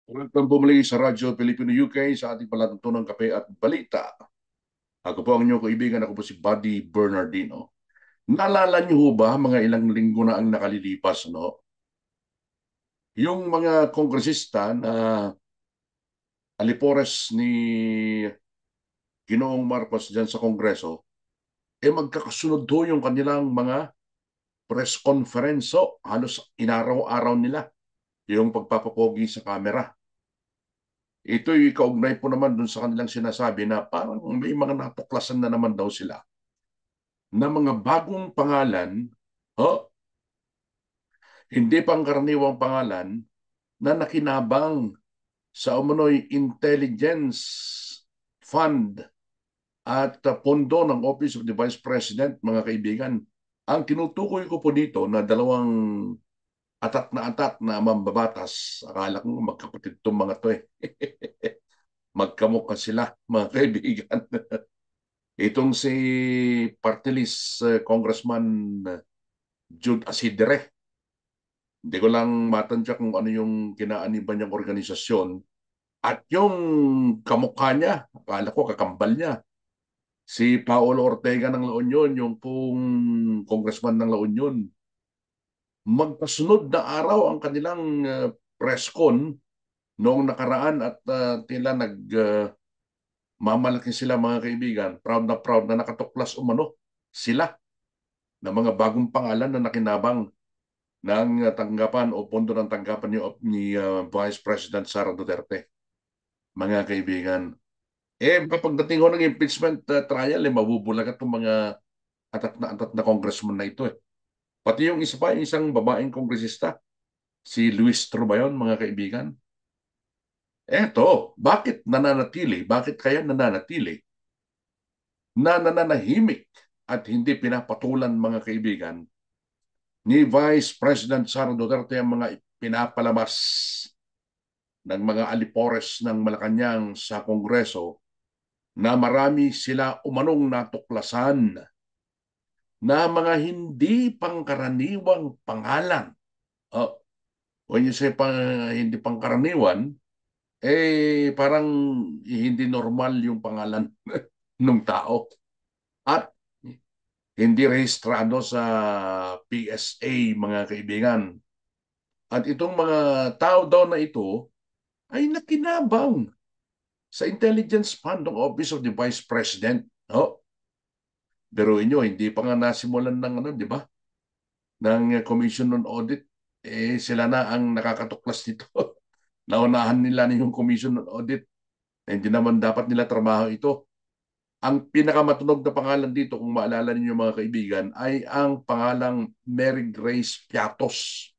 Welcome bumalik sa Radyo Pilipino UK sa ating palatuntunang kape at balita. Ako po ang inyong kaibigan, ako po si Buddy Bernardino. Naalala niyo ho ba mga ilang linggo na ang nakalilipas, no? Yung mga kongresista na alipores ni Ginoong Marcos dyan sa Kongreso, magkakasunod ho yung kanilang mga press conference. So, halos inaraw-araw nila yung pagpapapogi sa kamera. Ito'y kaugnay po naman dun sa kanilang sinasabi na parang may mga natuklasan na naman daw sila na mga bagong pangalan, oh, hindi pangkaraniwang pangalan na nakinabang sa umunoy intelligence fund at pondo ng Office of the Vice President, mga kaibigan. Ang tinutukoy ko po dito na dalawang atat na mambabatas, akala ko magkapatid itong mga to eh. Magkamukha sila, mga kaibigan. Itong si Party List Congressman Jude Asidre. Hindi ko lang matansya kung ano yung kinaaniban niyang organisasyon. At yung kamukha niya, akala ko kakambal niya, si Paolo Ortega ng La Union, yung pong congressman ng La Union. Magkasunod na araw ang kanilang press con noong nakaraan at tila mamalaki sila, mga kaibigan. Proud na nakatuklas umano sila na mga bagong pangalan na nakinabang ng tanggapan o pondo ng tanggapan ni Vice President Sara Duterte. Mga kaibigan, kapag dating ho ng impeachment trial, mabubulagat itong mga atat na congressman na ito eh. Pati yung isa pa, yung isang babaeng kongresista, si Luis Trubayon, mga kaibigan. Eto, bakit kaya nananatili na nananahimik at hindi pinapatulan, mga kaibigan, ni Vice President Sara Duterte ang mga pinapalabas ng mga alipores ng Malacanang sa Kongreso na marami sila umanong natuklasan na mga hindi pangkaraniwang pangalan. Uh, when you say hindi pangkaraniwan, parang hindi normal yung pangalan ng tao. At hindi rehistrado sa PSA, mga kaibigan. At itong mga tao daw na ito ay nakinabang sa Intelligence Fund ng Office of the Vice President. Oh, pero inyo, hindi pa nga nasimulan ng ano, di ba? Ng Commission on Audit. Sila na ang nakakatuklas nito. Naunahan nila na yung Commission on Audit. Hindi naman dapat nila trabaho ito. Ang pinakamatunog na pangalan dito, kung maalala ninyo, mga kaibigan, ay ang pangalang Mary Grace Piatos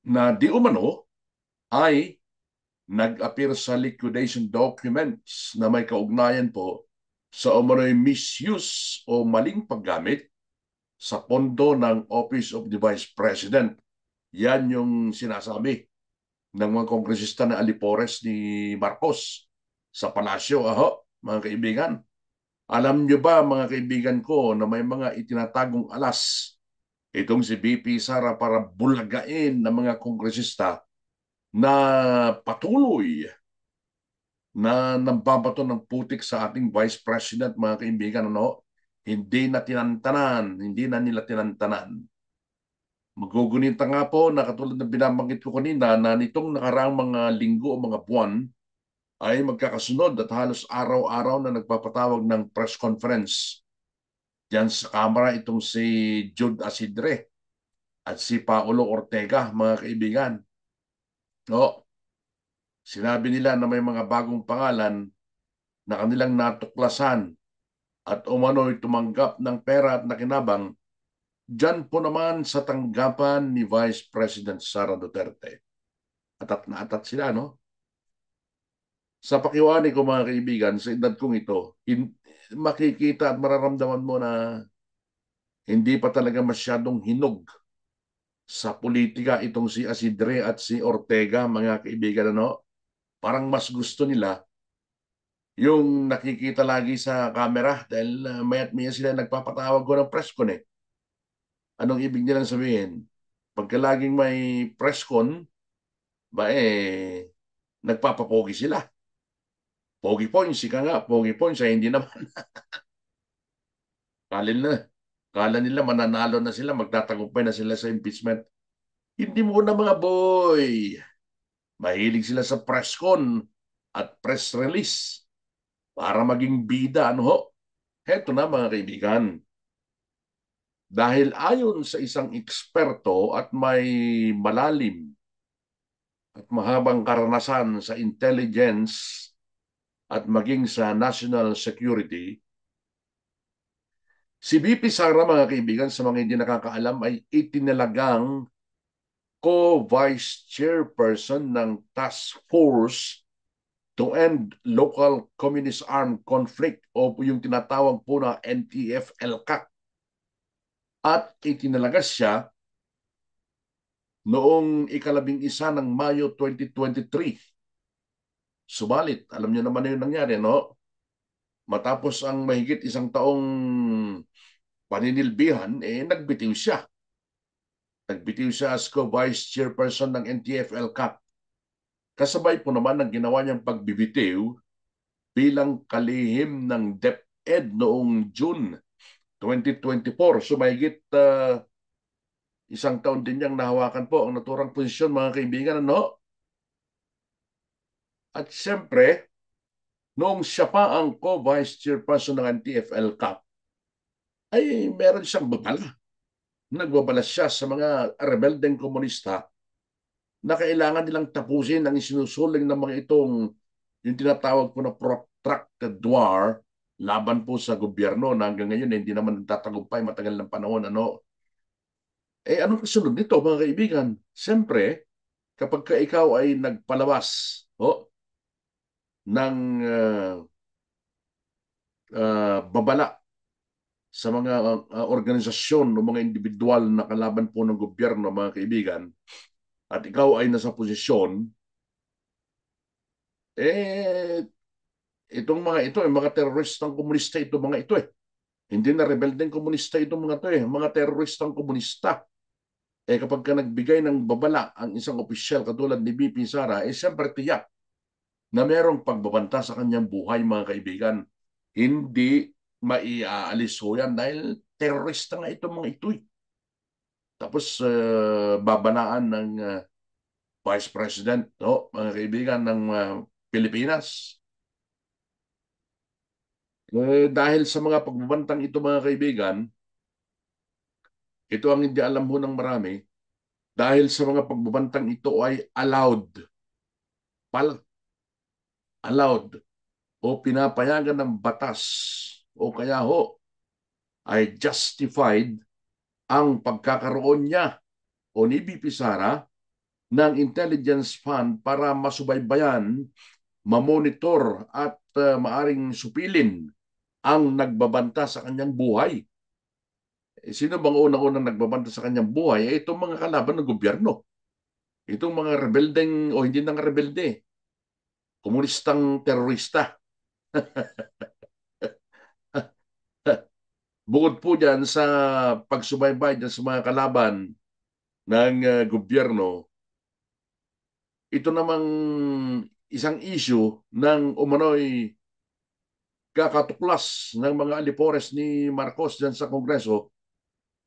na di umano ay nag-appear sa liquidation documents na may kaugnayan po sa umano'y misuse o maling paggamit sa pondo ng Office of the Vice President. Yan yung sinasabi ng mga kongresista na alipores ni Marcos sa palasyo. Aho, mga kaibigan. Alam nyo ba, mga kaibigan ko, na may mga itinatagong alas itong si VP Sara para bulagain ng mga kongresista na patuloy na nambabato ng putik sa ating Vice President, mga kaibigan, ano? Hindi na nila tinantanan. Magugunita nga po na katulad ng binabanggit ko kanina na nitong nakaraang mga linggo o mga buwan ay magkakasunod at halos araw-araw na nagpapatawag ng press conference diyan sa Kamara itong si Jude Asidre at si Paolo Ortega, mga kaibigan. No, sinabi nila na may mga bagong pangalan na kanilang natuklasan at umano'y tumanggap ng pera at nakinabang diyan po naman sa tanggapan ni Vice President Sara Duterte. Atat na atat sila, no? Sa pakiwani ko, mga kaibigan, sa edad kong ito, makikita at mararamdaman mo na hindi pa talaga masyadong hinog sa politika itong si Asidre at si Ortega, mga kaibigan, ano? Parang mas gusto nila yung nakikita lagi sa camera dahil mayat maya sila nagpapatawag ko ng press con eh. Anong ibig nilang sabihin? Pagka laging may press con, ba nagpapapogi sila. Pogi points, ika nga, pogi points, ay hindi naman. Kala nila, kala nila mananalo na sila, magtatagumpay na sila sa impeachment. Hindi muna mga boy. Mahilig sila sa press con at press release para maging bida. Ano ho? Heto na mga kaibigan. Dahil ayon sa isang eksperto at may malalim at mahabang karanasan sa intelligence at maging sa national security, si VP Sara, mga kaibigan, sa mga hindi nakakaalam, ay itinalagang co-vice chairperson ng Task Force to End Local Communist Armed Conflict o yung tinatawag po na NTF-ELCAC. At itinalaga siya noong ika-11 ng Mayo 2023. Subalit, alam niyo naman na yung nangyari, no? Matapos ang mahigit isang taong paninilbihan, nagbitiw siya. Nagbitiw siya as co-vice chairperson ng NTF-ELCAC. Kasabay po naman ang ginawa niyang pagbibitiw bilang kalihim ng DepEd noong June 2024. So mahigit isang taon din niyang nahawakan po ang naturang posisyon, mga kaibigan. Ano? At siyempre, noong siya pa ang co-vice chairperson ng NTF-ELCAC, ay meron siyang babala. Nagbabala siya sa mga rebeldeng komunista na kailangan nilang tapusin ang isinusuling ng mga itong yung tinatawag po na protracted war laban po sa gobyerno na hanggang ngayon hindi naman tatagumpay matagal ng panahon. Ano? Anong kasunod nito, mga kaibigan? Siyempre, kapag ka ikaw ay nagpalabas ng babala sa mga organisasyon o mga individual na kalaban po ng gobyerno, mga kaibigan, at ikaw ay nasa posisyon, itong mga ito, mga teroristang komunista ito, mga ito Hindi na rebeldeng komunista itong mga to mga teroristang komunista. Kapag ka nagbigay ng babala ang isang opisyal katulad ni BP Sara, siyempre tiyak na merong pagbabanta sa kanyang buhay, mga kaibigan. Hindi maiaalis ho yan dahil terorista nga itong mga ito. Tapos babanaan ng Vice President, mga kaibigan, ng Pilipinas. Dahil sa mga pagbabantang ito, mga kaibigan, ito ang hindi alam ho ng marami, dahil sa mga pagbabantang ito ay allowed o pinapayagan ng batas o kaya ho ay justified ang pagkakaroon niya o ni BP Sara ng intelligence fund para masubaybayan, mamonitor at maaring supilin ang nagbabanta sa kanyang buhay. Sino bang unang-unang nagbabanta sa kanyang buhay? Itong mga kalaban ng gobyerno. Itong mga rebeldeng o hindi nang rebelde, komunistang terorista. Bukod po dyan sa pagsubaybay dyan sa mga kalaban ng gobyerno, ito namang isang issue ng umano'y kakatuklas ng mga alipores ni Marcos dyan sa Kongreso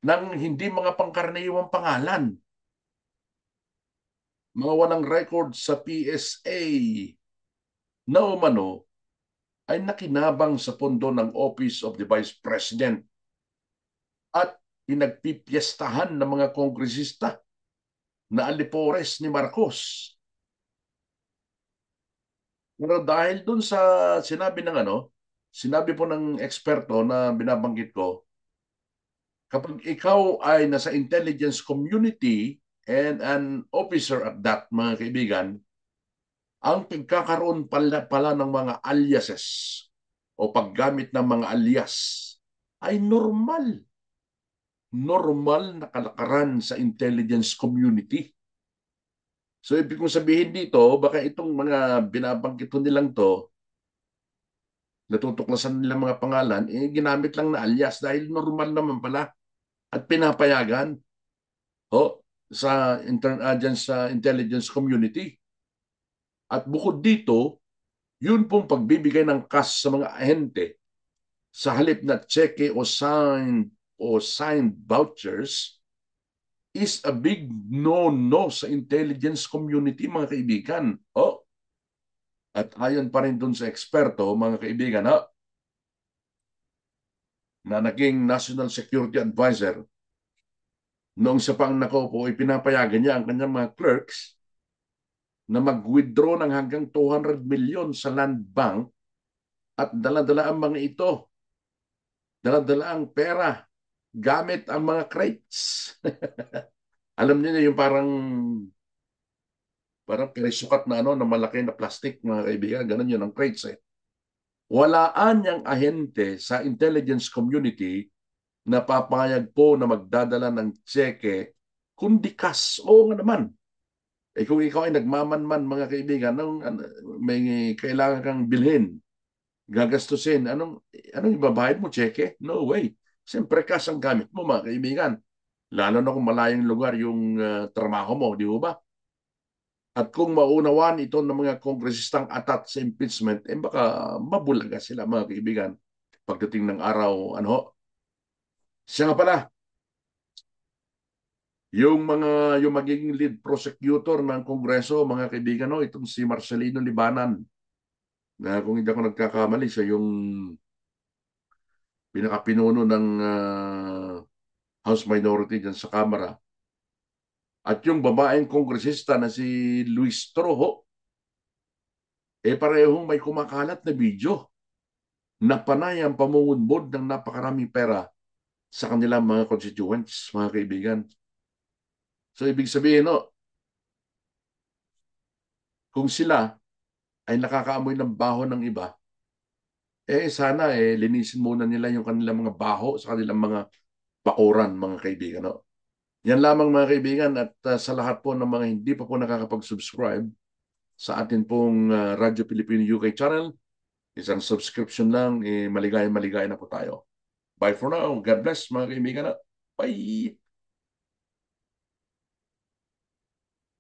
ng hindi mga pangkaraniwang pangalan. Mga walang record sa PSA na umano ay nakinabang sa pondo ng Office of the Vice President at pinagpipiestahan ng mga kongresista na alipores ni Marcos. Pero dahil dun sa sinabi po ng eksperto na binabanggit ko, kapag ikaw ay nasa intelligence community and an officer at that, mga kaibigan, ang pagkakaroon pala ng mga aliases o paggamit ng mga alias ay normal. Normal na kalakaran sa intelligence community. So ibig kong sabihin dito, baka itong mga binabanggit nilang to, natutuklasan nilang mga pangalan, ginamit lang na alias dahil normal naman pala at pinapayagan sa intelligence community. At bukod dito, yun pong pagbibigay ng cash sa mga ahente sa halip na cheque o signed vouchers is a big no-no sa intelligence community, mga kaibigan. At ayon pa rin dun sa eksperto, mga kaibigan, na naging National Security Advisor, noong siya pang nakaupo, ipinapayagan niya ang kanyang mga clerks na mag-withdraw ng hanggang 200 million sa land bank at dala-dala ang mga ito, dala-dala ang pera gamit ang mga crates. Alam niyo yung parang pinasukat na na malaki na plastic, mga kaibigan, ganun yun ang crates eh. Walaan niyang ahente sa intelligence community na papayag po na magdadala ng tseke kundi cash. Oo nga naman. Kung ikaw ay nagmamanman, mga kaibigan, may kailangan kang bilhin, gagastusin, anong ibabayad mo, tseke? No way. Siyempre, cash ang gamit mo, mga kaibigan. Lalo na kung malayong lugar yung trabaho mo, di ba? At kung maunawaan ito ng mga kongresistang atat sa impeachment, baka mabulaga sila, mga kaibigan. Pagdating ng araw, siya nga pala, yung magiging lead prosecutor ng Kongreso, mga kaibigan, itong si Marcelino Libanan, na kung hindi ako nagkakamali, siya yung pinakapinuno ng House Minority dyan sa Kamara. At yung babaeng kongresista na si Luis Trojo, parehong may kumakalat na video na panay ang pamungunbod ng napakaraming pera sa kanilang mga constituents, mga kaibigan. So, ibig sabihin, kung sila ay nakakaamoy ng baho ng iba, sana linisin muna nila yung kanilang mga baho sa kanilang mga bakuran, mga kaibigan. Yan lamang, mga kaibigan, at sa lahat po ng mga hindi pa po nakakapag-subscribe sa atin pong Radyo Pilipino UK channel, isang subscription lang, maligay na po tayo. Bye for now. God bless, mga kaibigan. Bye!